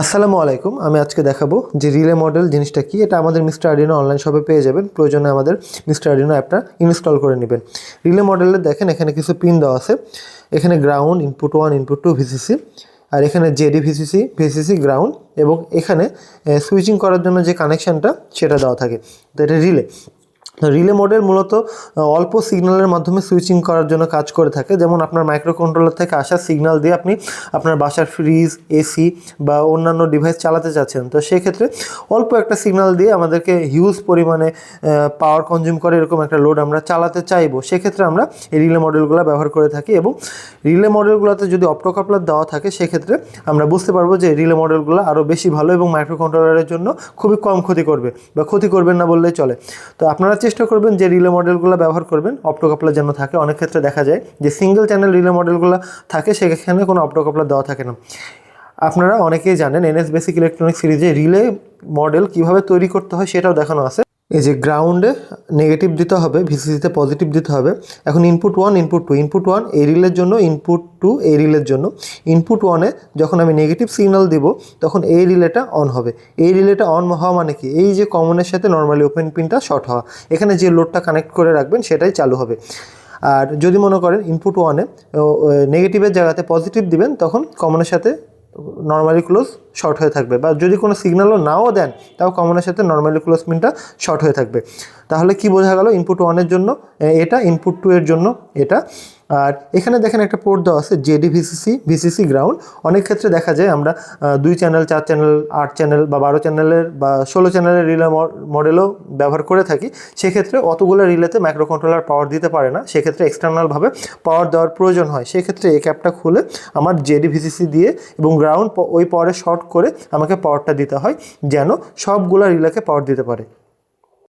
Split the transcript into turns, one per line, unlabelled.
আসসালামু আলাইকুম। আমি আজকে দেখাবো যে রিলে মডেল জিনিসটা কি। এটা আমাদের মিস্টার আরডিনো অনলাইন শপে পেয়ে যাবেন। প্রয়োজনে আমাদের মিস্টার আরডিনো অ্যাপটা ইনস্টল করে নেবেন। রিলে মডেলে দেখেন এখানে কিছু পিন দেওয়া আছে। এখানে গ্রাউন্ড, ইনপুট 1, ইনপুট 2 ভিসিসি, আর এখানে জেডি ভিসিসি, ভিসিসি গ্রাউন্ড, এবং এখানে সুইচিং করার জন্য যে কানেকশানটা সেটা দেওয়া থাকে। তো এটা রিলে। রিলে মডেল মূলত অল্প সিগন্যালের মাধ্যমে সুইচিং করার জন্য কাজ করে থাকে। যেমন আপনার মাইক্রো কন্ট্রোলার থেকে আসা সিগন্যাল দিয়ে আপনি আপনার বাসার ফ্রিজ, এসি বা অন্যান্য ডিভাইস চালাতে চাচ্ছেন, তো সেক্ষেত্রে অল্প একটা সিগন্যাল দিয়ে আমাদেরকে হিউজ পরিমাণে পাওয়ার কনজিউম করে এরকম একটা লোড আমরা চালাতে চাইবো, সেক্ষেত্রে আমরা এই রিলে মডেলগুলো ব্যবহার করে থাকি। এবং রিলে মডেলগুলোতে যদি অপ্টোকাপলার দেওয়া থাকে সেক্ষেত্রে আমরা বুঝতে পারবো যে রিলে মডেলগুলো আরও বেশি ভালো এবং মাইক্রো কন্ট্রোলারের জন্য খুবই কম ক্ষতি করবে, বা ক্ষতি করবেন না বললেই চলে। তো আপনারা চেষ্টা করবেন যে রিলে মডেলগুলো ব্যবহার করবেন অপ্টোকাপলার যেন থাকে। অনেক ক্ষেত্রে দেখা যায় যে সিঙ্গেল চ্যানেল রিলে মডেলগুলো থাকে, সেখানে কোনো অপ্টোকাপলার দেওয়া থাকে না। আপনারা অনেকেই জানেন এনএস বেসিক ইলেকট্রনিক্স সিরিজে রিলে মডেল কিভাবে তৈরি করতে হয় সেটাও দেখানো আছে। এই যে গ্রাউন্ডে নেগেটিভ দিতে হবে, ভিসিসিতে পজিটিভ দিতে হবে। এখন ইনপুট 1, ইনপুট 2, ইনপুট 1 এই রিলের জন্য, ইনপুট 2 এই রিলের জন্য। ইনপুট 1-এ যখন আমি নেগেটিভ সিগন্যাল দিব তখন এই রিলেটা অন হবে। এই রিলেটা অন হওয়া মানে কি, এই যে কমনের সাথে নর্মালি ওপেন পিনটা শর্ট হওয়া, এখানে যে লোডটা কানেক্ট করে রাখবেন সেটাই চালু হবে। আর যদি মনে করেন ইনপুট 1-এ নেগেটিভের জায়গাতে পজিটিভ দিবেন, তখন কমনের সাথে নর্মালি ক্লোজ শর্ট হয়ে থাকবে, বা যদি কোনো সিগন্যালও নাও দেন তাও কমনের সাথে নর্মালি ক্লোজ পিনটা শর্ট হয়ে থাকবে। তাহলে কি বোঝা গেল, ইনপুট 1-এর জন্য এটা, ইনপুট 2 এর জন্য এটা। আর এখানে দেখেন একটা পোর্ট দেওয়া আছে জেডি ভিসিসি, ভিসিসি গ্রাউন্ড। অনেক ক্ষেত্রে দেখা যায় আমরা 2 চ্যানেল, 4 চ্যানেল, 8 চ্যানেল বা 12 চ্যানেলের বা 16 চ্যানেলের রিলে মডেলও ব্যবহার করে থাকি। সেক্ষেত্রে অতগুলো রিলেতে মাইক্রো কন্ট্রোলার পাওয়ার দিতে পারে না, সেক্ষেত্রে এক্সটার্নালভাবে পাওয়ার দেওয়ার প্রয়োজন হয়। সেক্ষেত্রে এই ক্যাপটা খুলে আমার জেডি ভিসিসি দিয়ে এবং গ্রাউন্ড ওই পাওয়ারে শর্ট করে আমাকে পাওয়ারটা দিতে হয়, যেন সবগুলো রিলেকে পাওয়ার দিতে পারে।